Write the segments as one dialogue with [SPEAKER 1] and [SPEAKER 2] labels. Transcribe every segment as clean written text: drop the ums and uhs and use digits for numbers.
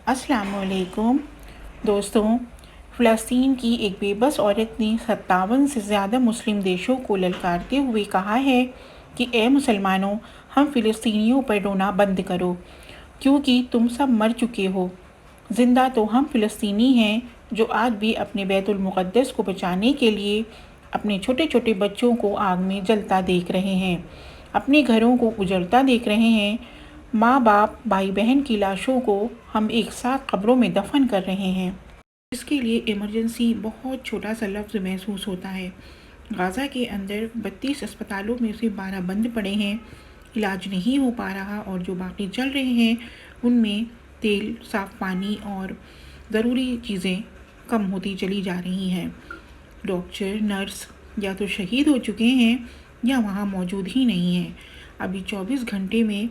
[SPEAKER 1] السلام علیکم دوستوں، فلسطین کی ایک بے بس عورت نے 57 سے زیادہ مسلم دیشوں کو للکارتے ہوئے کہا ہے کہ اے مسلمانوں، ہم فلسطینیوں پر رونا بند کرو کیونکہ تم سب مر چکے ہو۔ زندہ تو ہم فلسطینی ہیں جو آج بھی اپنے بیت المقدس کو بچانے کے لیے اپنے چھوٹے چھوٹے بچوں کو آگ میں جلتا دیکھ رہے ہیں، اپنے گھروں کو اجڑتا دیکھ رہے ہیں، ماں باپ بھائی بہن کی لاشوں کو ہم ایک ساتھ قبروں میں دفن کر رہے ہیں۔ اس کے لیے ایمرجنسی بہت چھوٹا سا لفظ محسوس ہوتا ہے۔ غزہ کے اندر 32 اسپتالوں میں سے 12 بند پڑے ہیں، علاج نہیں ہو پا رہا، اور جو باقی چل رہے ہیں ان میں تیل، صاف پانی اور ضروری چیزیں کم ہوتی چلی جا رہی ہیں۔ ڈاکٹر، نرس یا تو شہید ہو چکے ہیں یا وہاں موجود ہی نہیں ہیں۔ ابھی 24 گھنٹے میں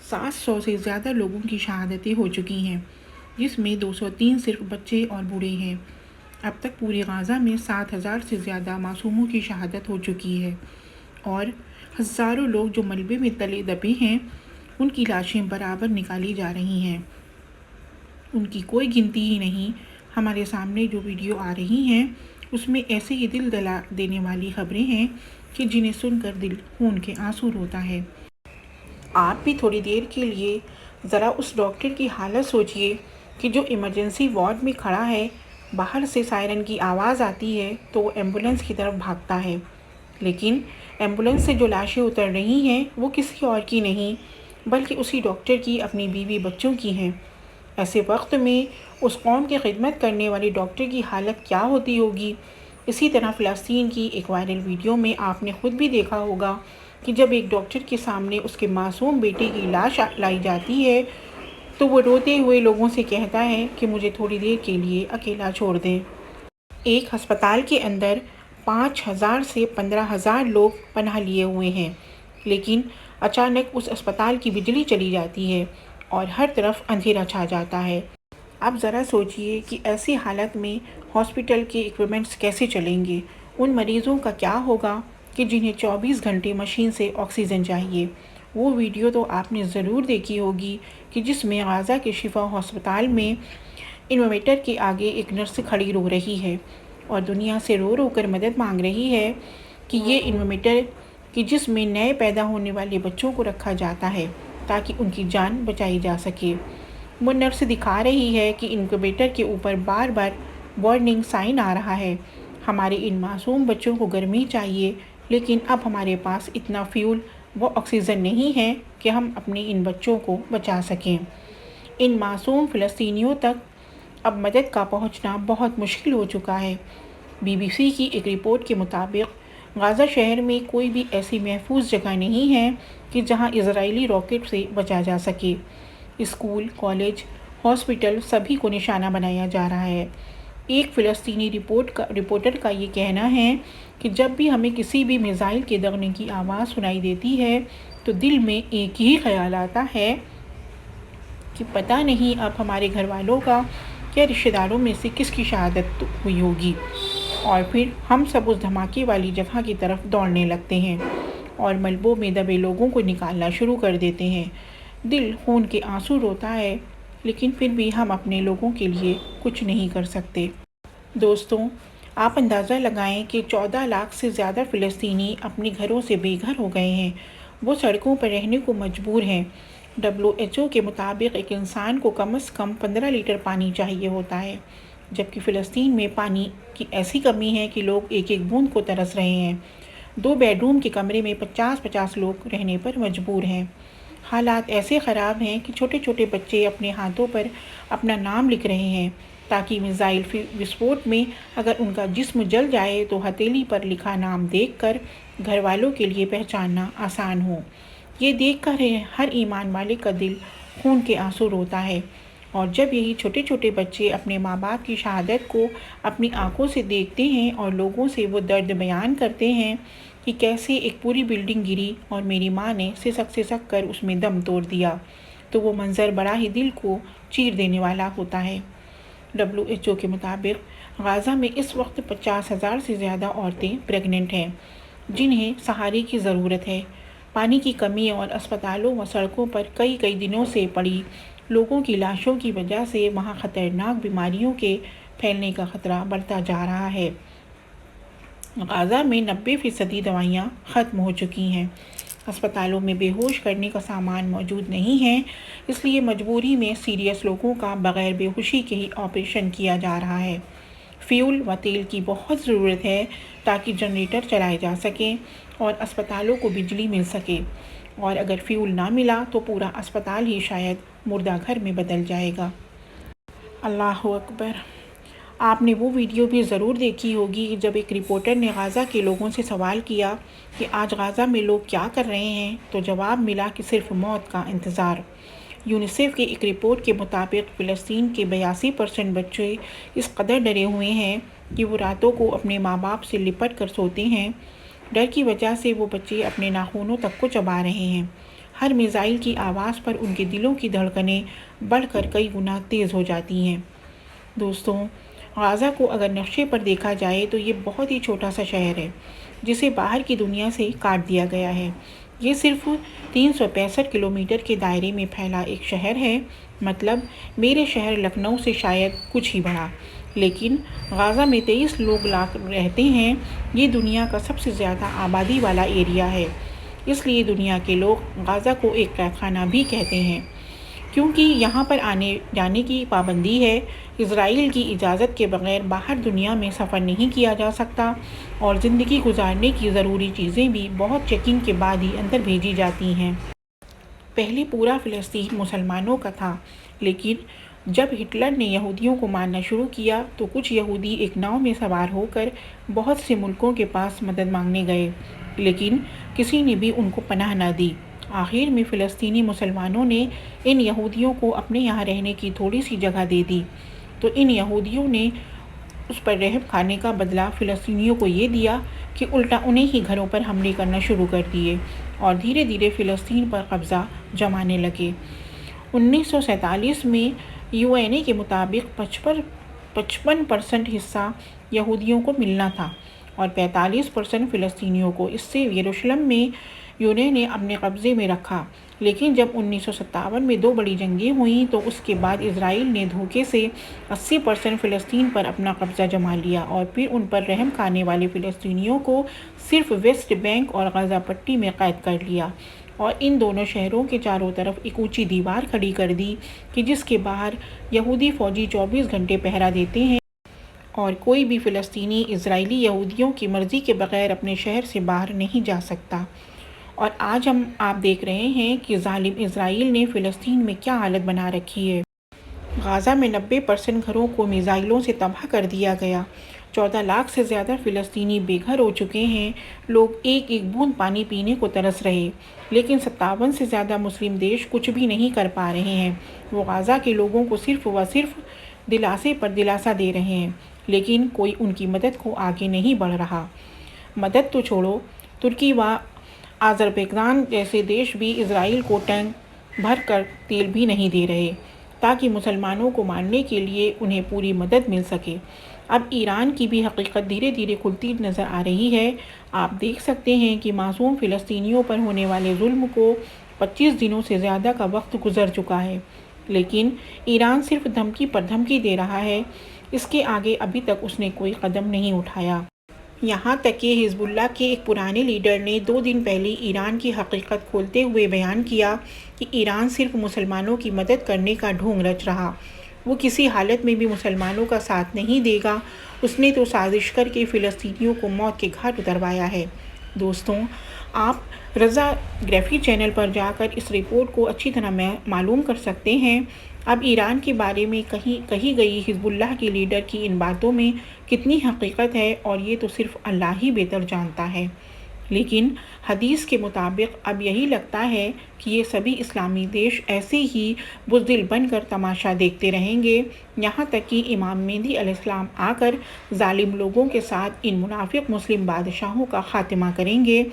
[SPEAKER 1] 700 سے زیادہ لوگوں کی شہادتیں ہو چکی ہیں، جس میں 203 صرف بچے اور بوڑھے ہیں۔ اب تک پورے غزہ میں 7,000 سے زیادہ معصوموں کی شہادت ہو چکی ہے، اور ہزاروں لوگ جو ملبے میں تلے دبے ہیں ان کی لاشیں برابر نکالی جا رہی ہیں۔ ان کی کوئی گنتی ہی نہیں۔ ہمارے سامنے جو ویڈیو آ رہی ہیں اس میں ایسے ہی دل دلا دینے والی خبریں ہیں کہ جنہیں سن کر دل خون کے آنسو روتا ہے۔ آپ بھی تھوڑی دیر کے لیے ذرا اس ڈاکٹر کی حالت سوچئے کہ جو ایمرجنسی وارڈ میں کھڑا ہے، باہر سے سائرن کی آواز آتی ہے تو وہ ایمبولینس کی طرف بھاگتا ہے، لیکن ایمبولینس سے جو لاشیں اتر رہی ہیں وہ کسی اور کی نہیں بلکہ اسی ڈاکٹر کی اپنی بیوی بچوں کی ہیں۔ ایسے وقت میں اس قوم کی خدمت کرنے والے ڈاکٹر کی حالت کیا ہوتی ہوگی؟ اسی طرح فلسطین کی ایک وائرل ویڈیو میں آپ نے خود بھی دیکھا ہوگا کہ جب ایک ڈاکٹر کے سامنے اس کے معصوم بیٹے کی لاش لائی جاتی ہے تو وہ روتے ہوئے لوگوں سے کہتا ہے کہ مجھے تھوڑی دیر کے لیے اکیلا چھوڑ دیں۔ ایک ہسپتال کے اندر 5,000 سے 15,000 لوگ پناہ لیے ہوئے ہیں، لیکن اچانک اس اسپتال کی بجلی چلی جاتی ہے اور ہر طرف اندھیرا چھا جاتا ہے۔ اب ذرا سوچئے کہ ایسی حالت میں ہاسپٹل کے ایکوپمنٹس کیسے چلیں گے؟ ان مریضوں کا کیا ہوگا کہ جنہیں 24 گھنٹے مشین سے آکسیجن چاہیے؟ وہ ویڈیو تو آپ نے ضرور دیکھی ہوگی کہ جس میں غزہ کے شفا ہسپتال میں انویٹر کے آگے ایک نرس کھڑی رو رہی ہے اور دنیا سے رو رو کر مدد مانگ رہی ہے کہ یہ انویٹر کہ جس میں نئے پیدا ہونے والے بچوں کو رکھا جاتا ہے تاکہ ان کی جان بچائی جا سکے۔ وہ نرس دکھا رہی ہے کہ انکیوبیٹر کے اوپر بار بار وارننگ سائن آ رہا ہے، ہمارے ان معصوم بچوں کو گرمی چاہیے، لیکن اب ہمارے پاس اتنا فیول و آکسیجن نہیں ہے کہ ہم اپنے ان بچوں کو بچا سکیں۔ ان معصوم فلسطینیوں تک اب مدد کا پہنچنا بہت مشکل ہو چکا ہے۔ BBC کی ایک رپورٹ کے مطابق غزہ شہر میں کوئی بھی ایسی محفوظ جگہ نہیں ہے کہ جہاں اسرائیلی راکٹ سے بچا جا سکے۔ اسکول، کالج، ہاسپٹل سبھی کو نشانہ بنایا جا رہا ہے۔ ایک فلسطینی رپورٹر کا یہ کہنا ہے کہ جب بھی ہمیں کسی بھی میزائل کے دغنے کی آواز سنائی دیتی ہے تو دل میں ایک ہی خیال آتا ہے کہ پتہ نہیں اب ہمارے گھر والوں کا یا رشتہ داروں میں سے کس کی شہادت ہوئی ہوگی، اور پھر ہم سب اس دھماکے والی جگہ کی طرف دوڑنے لگتے ہیں اور ملبوں میں دبے لوگوں کو نکالنا شروع کر دیتے ہیں۔ دل خون کے آنسو روتا ہے، لیکن پھر بھی ہم اپنے لوگوں کے لیے کچھ نہیں کر سکتے۔ دوستوں، آپ اندازہ لگائیں کہ 14 لاکھ سے زیادہ فلسطینی اپنے گھروں سے بے گھر ہو گئے ہیں، وہ سڑکوں پر رہنے کو مجبور ہیں۔ WHO کے مطابق ایک انسان کو کم از کم 15 لیٹر پانی چاہیے ہوتا ہے، جبکہ فلسطین میں پانی کی ایسی کمی ہے کہ لوگ ایک ایک بوند کو ترس رہے ہیں۔ 2 بیڈ روم کے کمرے میں 50-50 لوگ رہنے پر مجبور ہیں۔ حالات ایسے خراب ہیں کہ چھوٹے چھوٹے بچے اپنے ہاتھوں پر اپنا نام لکھ رہے ہیں تاکہ میزائل وسفوٹ میں اگر ان کا جسم جل جائے تو ہتھیلی پر لکھا نام دیکھ کر گھر والوں کے لیے پہچاننا آسان ہو۔ یہ دیکھ کر ہر ایمان والے کا دل خون کے آنسو روتا ہے، اور جب یہی چھوٹے چھوٹے بچے اپنے ماں باپ کی شہادت کو اپنی آنکھوں سے دیکھتے ہیں اور لوگوں سے وہ درد بیان کرتے ہیں کہ کیسے ایک پوری بلڈنگ گری اور میری ماں نے سسک کر اس میں دم توڑ دیا، تو وہ منظر بڑا ہی دل کو چیر دینے والا ہوتا ہے۔ WHO کے مطابق غزہ میں اس وقت 50,000 سے زیادہ عورتیں پریگننٹ ہیں جنہیں سہارے کی ضرورت ہے۔ پانی کی کمی اور اسپتالوں و سڑکوں پر کئی دنوں سے پڑی لوگوں کی لاشوں کی وجہ سے وہاں خطرناک بیماریوں کے پھیلنے کا خطرہ بڑھتا جا رہا ہے۔ غزہ میں 90% دوائیاں ختم ہو چکی ہیں۔ اسپتالوں میں بے ہوش کرنے کا سامان موجود نہیں ہے، اس لیے مجبوری میں سیریس لوگوں کا بغیر بے ہوشی کے ہی آپریشن کیا جا رہا ہے۔ فیول و تیل کی بہت ضرورت ہے تاکہ جنریٹر چلائے جا سکیں اور اسپتالوں کو بجلی مل سکے، اور اگر فیول نہ ملا تو پورا اسپتال ہی شاید مردہ گھر میں بدل جائے گا۔ اللہ اکبر! آپ نے وہ ویڈیو بھی ضرور دیکھی ہوگی جب ایک رپورٹر نے غزہ کے لوگوں سے سوال کیا کہ آج غزہ میں لوگ کیا کر رہے ہیں، تو جواب ملا کہ صرف موت کا انتظار۔ یونیسیف کی ایک رپورٹ کے مطابق فلسطین کے 82% بچے اس قدر ڈرے ہوئے ہیں کہ وہ راتوں کو اپنے ماں باپ سے لپٹ کر سوتے ہیں۔ ڈر کی وجہ سے وہ بچے اپنے ناخنوں تک کو چبا رہے ہیں۔ ہر میزائل کی آواز پر ان کے دلوں کی دھڑکنیں بڑھ کر کئی گنا تیز ہو جاتی ہیں۔ دوستوں، غزہ کو اگر نقشے پر دیکھا جائے تو یہ بہت ہی چھوٹا سا شہر ہے جسے باہر کی دنیا سے کاٹ دیا گیا ہے۔ یہ صرف 365 کلومیٹر کے دائرے میں پھیلا ایک شہر ہے، مطلب میرے شہر لکھنؤ سے شاید کچھ ہی بڑا، لیکن غزہ میں 23 لاکھ لوگ رہتے ہیں۔ یہ دنیا کا سب سے زیادہ آبادی والا ایریا ہے، اس لیے دنیا کے لوگ غزہ کو ایک قید خانہ بھی کہتے ہیں، کیونکہ یہاں پر آنے جانے کی پابندی ہے۔ اسرائیل کی اجازت کے بغیر باہر دنیا میں سفر نہیں کیا جا سکتا، اور زندگی گزارنے کی ضروری چیزیں بھی بہت چیکنگ کے بعد ہی اندر بھیجی جاتی ہیں۔ پہلے پورا فلسطین مسلمانوں کا تھا، لیکن جب ہٹلر نے یہودیوں کو مارنا شروع کیا تو کچھ یہودی ایک ناؤ میں سوار ہو کر بہت سے ملکوں کے پاس مدد مانگنے گئے، لیکن کسی نے بھی ان کو پناہ نہ دی۔ آخر میں فلسطینی مسلمانوں نے ان یہودیوں کو اپنے یہاں رہنے کی تھوڑی سی جگہ دے دی، تو ان یہودیوں نے اس پر رحم کھانے کا بدلہ فلسطینیوں کو یہ دیا کہ الٹا انہیں ہی گھروں پر حملے کرنا شروع کر دیے اور دھیرے دھیرے فلسطین پر قبضہ جمانے لگے۔ 1947 میں UN کے مطابق 55% حصہ یہودیوں کو ملنا تھا اور 45% فلسطینیوں کو۔ اس سے یروشلم میں UN نے اپنے قبضے میں رکھا، لیکن جب 1957 میں 2 بڑی جنگیں ہوئیں تو اس کے بعد اسرائیل نے دھوکے سے 80% فلسطین پر اپنا قبضہ جما لیا اور پھر ان پر رحم کھانے والے فلسطینیوں کو صرف ویسٹ بینک اور غزہ پٹی میں قید کر لیا اور ان دونوں شہروں کے چاروں طرف ایک اونچی دیوار کھڑی کر دی کہ جس کے باہر یہودی فوجی 24 گھنٹے پہرا دیتے ہیں اور کوئی بھی فلسطینی اسرائیلی یہودیوں کی مرضی کے بغیر اپنے شہر سے باہر نہیں جا سکتا۔ اور آج آپ دیکھ رہے ہیں کہ ظالم اسرائیل نے فلسطین میں کیا حالت بنا رکھی ہے۔ غزہ میں 90% گھروں کو میزائلوں سے تباہ کر دیا گیا۔ 14 لاکھ سے زیادہ فلسطینی بے گھر ہو چکے ہیں۔ لوگ ایک ایک بوند پانی پینے کو ترس رہے، لیکن 57 سے زیادہ مسلم دیش کچھ بھی نہیں کر پا رہے ہیں۔ وہ غزہ کے لوگوں کو صرف و صرف دلاسے پر دلاسا دے رہے ہیں، لیکن کوئی ان کی مدد کو آگے نہیں بڑھ رہا۔ مدد تو چھوڑو، ترکی و آذربائیجان جیسے دیش بھی اسرائیل کو ٹینک بھر کر تیل بھی نہیں دے رہے تاکہ مسلمانوں کو مارنے کے لیے انہیں پوری مدد مل سکے۔ اب ایران کی بھی حقیقت دھیرے دھیرے کھلتی نظر آ رہی ہے۔ آپ دیکھ سکتے ہیں کہ معصوم فلسطینیوں پر ہونے والے ظلم کو 25 دنوں سے زیادہ کا وقت گزر چکا ہے، لیکن ایران صرف دھمکی پر دھمکی دے رہا ہے، اس کے آگے ابھی تک اس نے کوئی قدم نہیں اٹھایا۔ یہاں تک کہ حزب اللہ کے ایک پرانے لیڈر نے 2 دن پہلے ایران کی حقیقت کھولتے ہوئے بیان کیا کہ ایران صرف مسلمانوں کی مدد کرنے کا ڈھونگ رچ رہا، وہ کسی حالت میں بھی مسلمانوں کا ساتھ نہیں دے گا۔ اس نے تو سازش کر کے فلسطینیوں کو موت کے گھاٹ اتروایا ہے۔ دوستوں، آپ رضا گرافی چینل پر جا کر اس رپورٹ کو اچھی طرح معلوم کر سکتے ہیں۔ اب ایران کے بارے میں کہی گئی حزب اللہ کے لیڈر کی ان باتوں میں کتنی حقیقت ہے اور یہ تو صرف اللہ ہی بہتر جانتا ہے، لیکن حدیث کے مطابق اب یہی لگتا ہے کہ یہ سبھی اسلامی دیش ایسے ہی بزدل بن کر تماشا دیکھتے رہیں گے، یہاں تک کہ امام مہدی علیہ السلام آ کر ظالم لوگوں کے ساتھ ان منافق مسلم بادشاہوں کا خاتمہ کریں گے۔